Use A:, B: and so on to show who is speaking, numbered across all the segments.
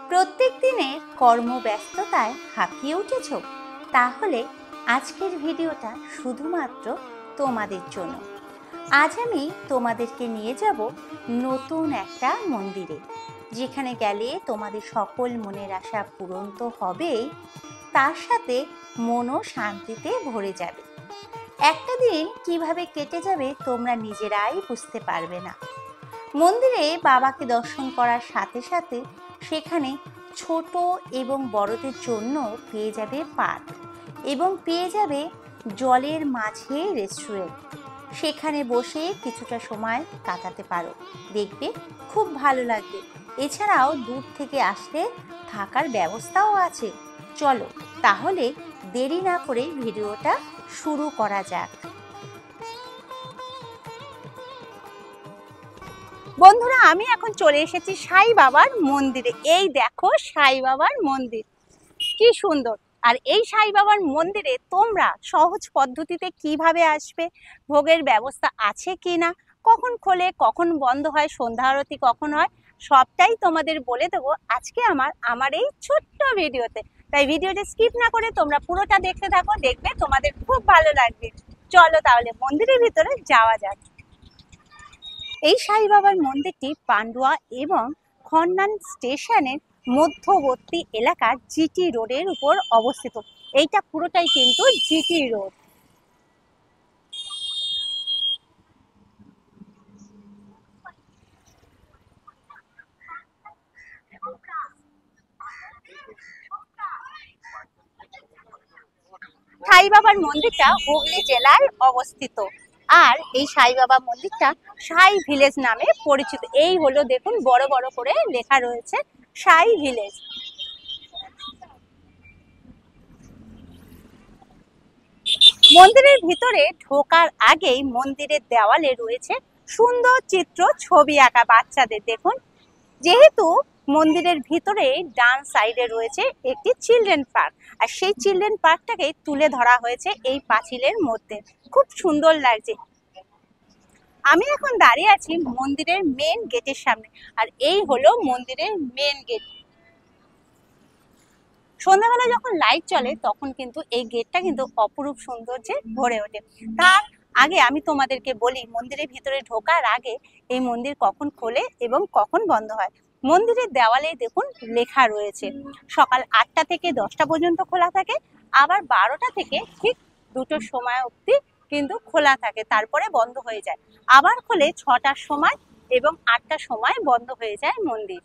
A: প্রত্যেক দিনের কর্মব্যস্ততায় হাঁপিয়ে উঠেছ? তাহলে আজকের ভিডিওটা শুধুমাত্র তোমাদের জন্য। আজ আমি তোমাদেরকে নিয়ে যাব নতুন একটা মন্দিরে, যেখানে গেলে তোমাদের সকল মনের আশা পূরণ তো হবেই, তার সাথে মনও শান্তিতে ভরে যাবে। একটা দিন কিভাবে কেটে যাবে তোমরা নিজেরাই বুঝতে পারবে না। মন্দিরে বাবাকে দর্শন করার সাথে সাথে সেখানে ছোট এবং বড়দের জন্য পেয়ে যাবে পার্ক এবং পেয়ে যাবে জলের মাঝে রেস্টুরেন্ট। সেখানে বসে কিছুটা সময় কাটাতে পারো, দেখবে খুব ভালো লাগবে। এছাড়াও দূর থেকে আসলে থাকার ব্যবস্থাও আছে। চলো তাহলে দেরি না করে ভিডিওটা শুরু করা যাক। বন্ধুরা, আমি এখন চলে এসেছি সাই বাবার মন্দিরে। এই দেখো সাই বাবার মন্দির, কি সুন্দর। আর এই সাই বাবার মন্দিরে তোমরা সহজ পদ্ধতিতে কিভাবে আসবে, ভোগের ব্যবস্থা আছে কি না, কখন খোলে কখন বন্ধ হয়, সন্ধ্যা আরতি কখন হয়, সবটাই তোমাদের বলে দেবো আজকে আমার এই ছোট্ট ভিডিওতে। তাই ভিডিওটা স্কিপ না করে তোমরা পুরোটা দেখতে থাকো, দেখবে তোমাদের খুব ভালো লাগবে। চলো তাহলে মন্দিরের ভিতরে যাওয়া যাক। এই সাই বাবার মন্দিরটি পান্ডুয়া এবং খন্নান স্টেশনের মধ্যবর্তী এলাকার জিটি রোডের উপর অবস্থিত। এইটা পুরোটাই কিন্তু জিটি রোড। সাই বাবার মন্দিরটা হুগলি জেলায় অবস্থিত। আর এই সাই বাবা মন্দিরটা সাই ভিলেজ নামে পরিচিত। এই হলো দেখুন বড় বড় করে লেখা রয়েছে সাই ভিলেজ। মন্দিরের ভিতরে ঢোকার আগেই মন্দিরের দেওয়ালে রয়েছে সুন্দর চিত্র ছবি আঁকা বাচ্চাদের। দেখুন, যেহেতু মন্দিরের ভিতরে ডান সাইডে রয়েছে একটি চিলড্রেন পার্ক, আর সেই চিলড্রেন পার্কটাকে তুলে ধরা হয়েছে এই পাঁচিলের মধ্যে। খুব সুন্দর লাগছে। আমি এখন দাঁড়িয়ে আছি মন্দিরের মেন গেটের সামনে, আর এই হলো মন্দিরের মেন গেট। সন্ধ্যাবেলা যখন লাইট চলে তখন কিন্তু এই গেটটা কিন্তু অপরূপ সৌন্দর্যে ভরে ওঠে। তার আগে আমি তোমাদেরকে বলি, মন্দিরের ভিতরে ঢোকার আগে এই মন্দির কখন খোলে এবং কখন বন্ধ হয়। মন্দিরের দেওয়ালে দেখুন লেখা রয়েছে সকাল 8টা থেকে 10টা পর্যন্ত খোলা থাকে, আবার 12টা থেকে ঠিক 2টোর সময় অবধি কিন্তু খোলা থাকে, তারপরে বন্ধ হয়ে যায়। আবার খোলে 6টার সময় এবং 8টার সময় বন্ধ হয়ে যায় মন্দির।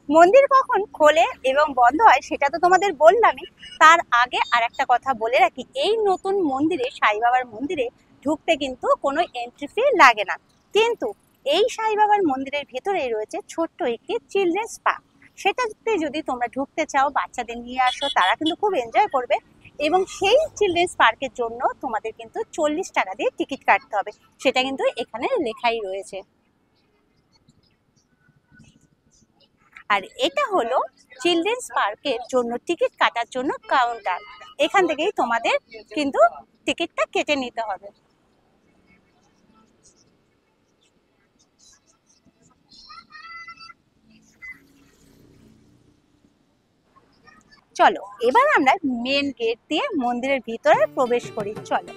A: মন্দির কখন খোলে এবং বন্ধ হয় সেটা তো তোমাদের বললামই। তার আগে আর একটা কথা বলে রাখি, এই নতুন মন্দিরে সাই বাবার মন্দিরে ঢুকতে কিন্তু কোনো এন্ট্রি ফি লাগে না। কিন্তু এই সাই বাবার মন্দিরের ভেতরেই রয়েছে ছোট্ট একটি চিলড্রেন্স পার্ক। সেটাতে যদি তোমরা ঢুকতে চাও, বাচ্চাদের নিয়ে আসো, তারা কিন্তু খুব এনজয় করবে। এবং সেই চিলড্রেন্স পার্কের জন্য তোমাদের কিন্তু 40 টাকা দিয়ে টিকিট কাটতে হবে, সেটা কিন্তু এখানে লেখাই রয়েছে। আর এটা হলো চিলড্রেন্স পার্কের জন্য টিকিট কাটার জন্য কাউন্টার। এখান থেকেই তোমাদের কিন্তু টিকিটটা কেটে নিতে হবে। চলো এবার আমরা মেন গেট দিয়ে মন্দিরের ভিতরে প্রবেশ করি। চলো।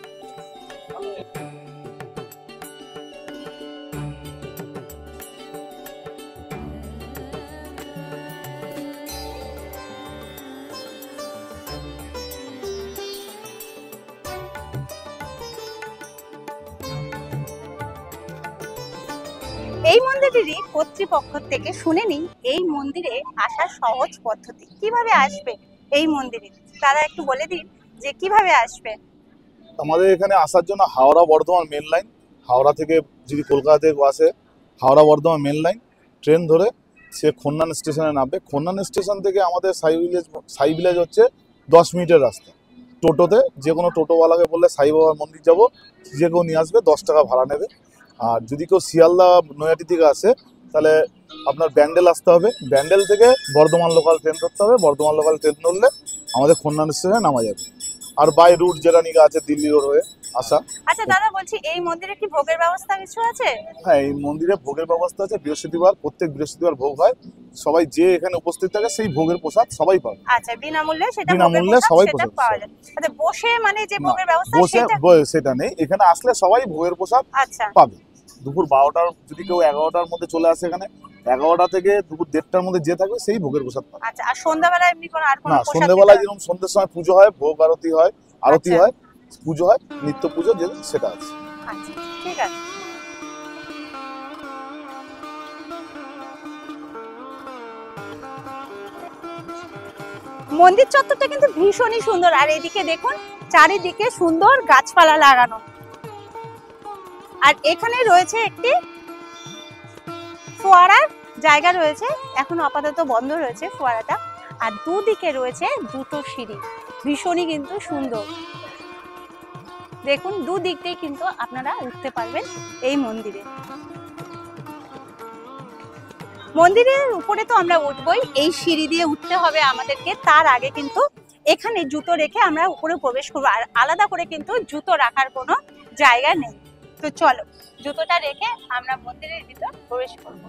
A: এই মন্দিরেরই কর্তৃপক্ষ থেকে শুনে নিই এই মন্দিরে আসার সহজ পদ্ধতি, কিভাবে আসবে এই মন্দিরে। তারা একটু বলে দিন যে কিভাবে আসবে।
B: আমাদের এখানে আসার জন্য হাওড়া বর্ধমান মেন লাইন, হাওড়া থেকে যদি কলকাতা থেকে আসে Howrah Bardhaman main line train ধরে সে খন্নান স্টেশনে নামবে। খন্নান স্টেশন থেকে আমাদের সাই ভিলেজ হচ্ছে 10 মিনিটের রাস্তা। টোটোতে যে কোনো টোটোওয়ালাকে বললে সাই বাবার মন্দির যাবো, যে কেউ নিয়ে আসবে, 10 টাকা ভাড়া নেবে। আর যদি কেউ শিয়ালদা নৈহাটি থেকে আসে তাহলে আপনার ব্যান্ডেল আসতে হবে, ব্যান্ডেল থেকে বর্ধমান লোকাল ট্রেন ধরতে হবে, বর্ধমান লোকাল ট্রেন ধরলে আমাদের খন্নান স্টেশনে নামা যাবে। আর বাই রুট যেটা নিয়ে আছে দিল্লি রোড হয়ে আসা।
C: আচ্ছা দাদা, বলছি এই মন্দিরে কি ভোগের ব্যবস্থা কিছু আছে?
B: হ্যাঁ, এই মন্দিরে ভোগের ব্যবস্থা আছে। বৃহস্পতিবার, প্রত্যেক বৃহস্পতিবার ভোগ হয়। সবাই যে এখানে উপস্থিত থাকে সেই ভোগের প্রসাদ সবাই পাবে।
C: আচ্ছা, বিনামূল্যে সেটা ভোগের
B: বিনামূল্যে
C: প্রসাদ
B: সবাই
C: সেটা
B: প্রসাদ
C: পাওয়া যায়। আচ্ছা, বসে মানে যে
B: না,
C: ভোগের ব্যবস্থা
B: বসে
C: সেটা?
B: সেটা নেই, এখানে আসলে সবাই ভোগের প্রসাদ
C: আচ্ছা
B: পাবে। দুপুর 12টার, যদি কেউ 11টার মধ্যে চলে আসে এখানে, 11টা থেকে দুপুর 1:30টার মধ্যে যে থাকবে সেই ভোগের প্রসাদ পাবে।
C: আচ্ছা, আর সন্ধ্যাবেলা এমনি কোনো আর কোনো
B: না,
C: প্রসাদ
B: সন্ধ্যেবেলায়
C: দিতে
B: যেরকম সন্ধ্যের সময় পুজো হয়, ভোগ আরতি হয়, আরতি
C: আচ্ছা।
B: হয়, পুজো হয়, নিত্য পুজো যে সেটা আছে।
C: হয়? আচ্ছা, ঠিক আছে। মন্দির চত্বরটা কিন্তু ভীষণই সুন্দর, আর এদিকে দেখুন চারিদিকে সুন্দর গাছপালা লাগানো। আর এখানে রয়েছে একটি ফোয়ারার জায়গা রয়েছে, এখন আপাতত বন্ধ রয়েছে ফোয়ারাটা। আর দুদিকে রয়েছে দুটো সিঁড়ি, ভীষণই কিন্তু সুন্দর। দেখুন দুদিক দিয়ে কিন্তু আপনারা উঠতে পারবেন এই মন্দিরে। মন্দিরের উপরে তো আমরা উঠবই, এই সিঁড়ি দিয়ে উঠতে হবে আমাদেরকে। তার আগে কিন্তু এখানে জুতো রেখে আমরা উপরে প্রবেশ করবো, আর আলাদা করে কিন্তু জুতো রাখার কোনো জায়গা নেই। তো চলো জুতোটা রেখে আমরা মন্দিরের ভিতর প্রবেশ করব।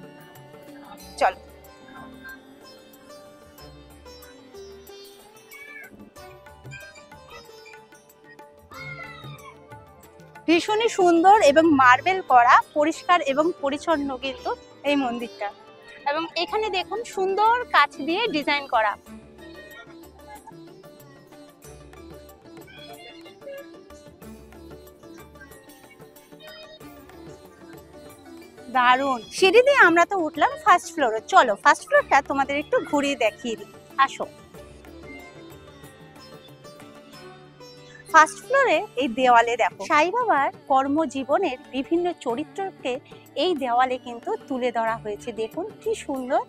C: চলো। ভীষণই সুন্দর এবং মার্বেল করা, পরিষ্কার এবং পরিচ্ছন্ন কিন্তু এই মন্দিরটা। এবং এখানে দেখুন সুন্দর কাচ দিয়ে ডিজাইন করা। দারুণ। সিঁড়ি দিয়ে আমরা তো উঠলাম ফার্স্ট ফ্লোরে, চলো ফার্স্ট ফ্লোরটা তোমাদের একটু ঘুরিয়ে দেখিয়ে দিই, আসো। ফার্স্ট ফ্লোরে এই দেওয়ালে দেখো সাই বাবার কর্মজীবনের বিভিন্ন চরিত্রকে এই দেওয়ালে কিন্তু তুলে ধরা হয়েছে। দেখুন কি সুন্দর।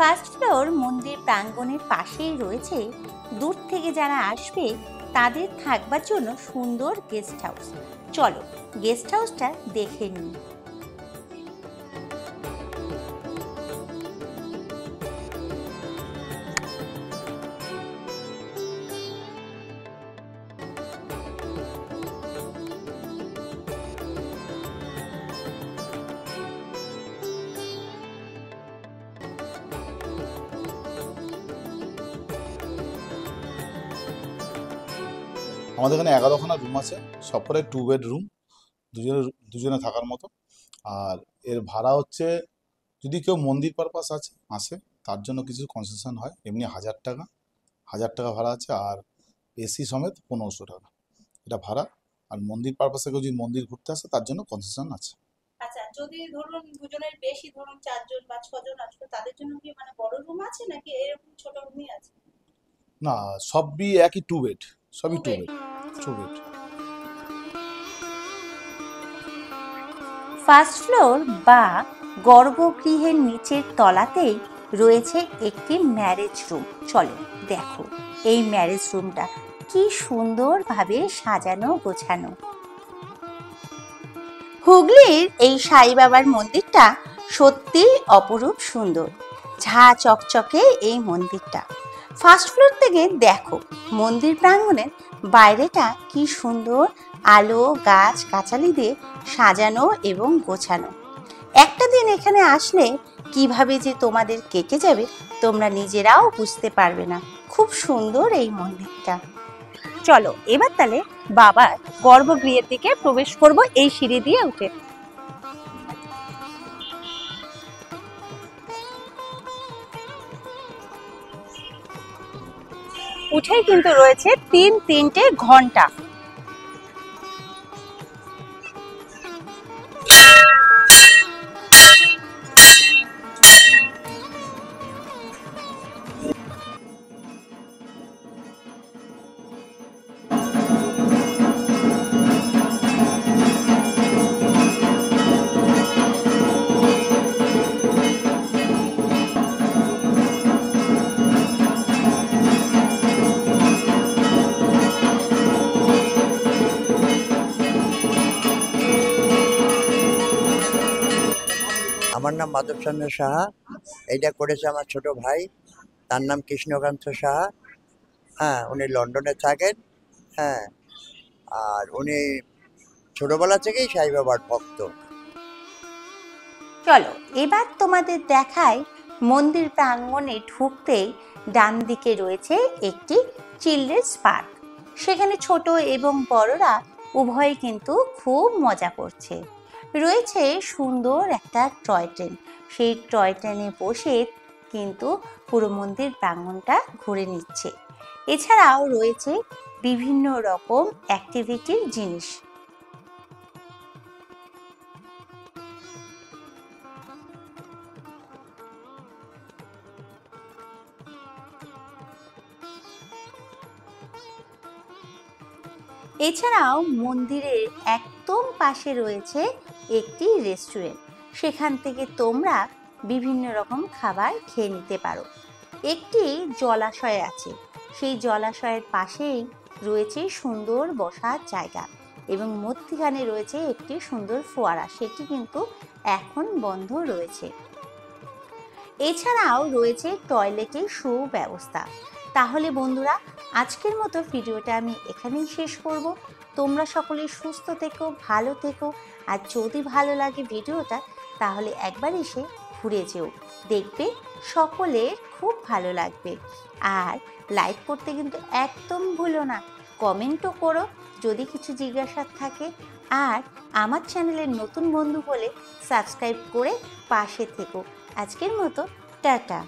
A: ফার্স্ট ফ্লোর মন্দির প্রাঙ্গণের পাশেই রয়েছে দূর থেকে যারা আসবে তাদের থাকবার জন্য সুন্দর গেস্ট হাউস। চলো গেস্ট হাউসটা দেখে নিই।
B: আমাদের এখানে 11খানা রুম আছে, সবকটাই 2 বেডরুম, দুজনে থাকার মতো। আর এর ভাড়া হচ্ছে, যদি কেউ মন্দির পারপাস আসে তার জন্য কিছু কনসেশন হয়। এমনি 1000 টাকা ভাড়া আছে, আর এসি সমেত 1500 টাকা এটা ভাড়া। আর মন্দির পারপাসে কেউ যদি মন্দির ঘুরতে আসে তার জন্য কনসেশন আছে।
C: আচ্ছা, যদি ধরুন দুজনের বেশি, ধরুন 4জন বা 6জন আসবে, তাদের জন্য কি মানে বড় রুম আছে নাকি এরকম ছোট রুমই আছে?
B: না, সবই একই 2 বেড, সবই 2 বেড।
A: ফার্স্ট ফ্লোর বা গর্ভগৃহের নিচের তলাতেই রয়েছে একটি ম্যারেজ রুম। চলো দেখো এই ম্যারেজ রুমটা কি সুন্দরভাবে সাজানো গোছানো। হুগলির এই সাই বাবার মন্দিরটা সত্যি অপরূপ সুন্দর, ঝা চকচকে এই মন্দিরটা। ফার্স্ট ফ্লোর থেকে দেখো মন্দির প্রাঙ্গণের বাইরেটা কি সুন্দর, আলো গাছ গাছালি দিয়ে সাজানো এবং গোছানো। একটা দিন এখানে আসলে কিভাবে যে তোমাদের কেটে যাবে তোমরা নিজেরাও বুঝতে পারবে না। খুব সুন্দর এই মন্দিরটা।
C: চলো এবার তাহলে বাবার গর্ভগৃহের দিকে প্রবেশ করব এই সিঁড়ি দিয়ে উঠে। উঠেই কিন্তু রয়েছে তিনটে ঘন্টা।
D: আমার নাম মাধবচন্দ্র সাহা। এইটা করেছে আমার ছোট ভাই, তার নাম কৃষ্ণকান্ত সাহা। হ্যাঁ, উনি লন্ডনে থাকেন। হ্যাঁ, আর উনি ছোটবেলা থেকেই সাই বাবার ভক্ত।
A: চলো এবার তোমাদের দেখায় মন্দির প্রাঙ্গণে ঢুকতেই ডান দিকে রয়েছে একটি চিলড্রেন্স পার্ক। সেখানে ছোট এবং বড়রা উভয়ে কিন্তু খুব মজা করছে। রয়েছে সুন্দর একটা টয় ট্রেন, সেই টয় ট্রেনে বসে কিন্তু পুরো মন্দির প্রাঙ্গণটা ঘুরে নিচ্ছে। এছাড়াও রয়েছে বিভিন্ন রকম অ্যাক্টিভিটির জিনিস। এছাড়াও মন্দিরের একদম পাশে রয়েছে একটি রেস্টুরেন্ট, সেখান থেকে তোমরা বিভিন্ন রকম খাবার খেয়ে নিতে পারো। একটি জলাশয় আছে, সেই জলাশয়ের পাশেই রয়েছে সুন্দর বসার জায়গা এবং মধ্যখানে রয়েছে একটি সুন্দর ফোয়ারা, সেটি কিন্তু এখন বন্ধ রয়েছে। এছাড়াও রয়েছে টয়লেটের সুব্যবস্থা। তাহলে বন্ধুরা, আজকের মতো ভিডিওটা আমি এখানেই শেষ করব। তোমরা সকলে সুস্থ থেকো, ভালো থেকো, আর যদি ভালো লাগে ভিডিওটা তাহলে একবার এসে ঘুরে যেও, দেখবে সকলের খুব ভালো লাগবে। আর লাইক করতে কিন্তু একদম ভুলো না, কমেন্টও করো যদি কিছু জিজ্ঞাসার থাকে। আর আমার চ্যানেলের নতুন বন্ধু হলে সাবস্ক্রাইব করে পাশে থেকো। আজকের মতো টাটা।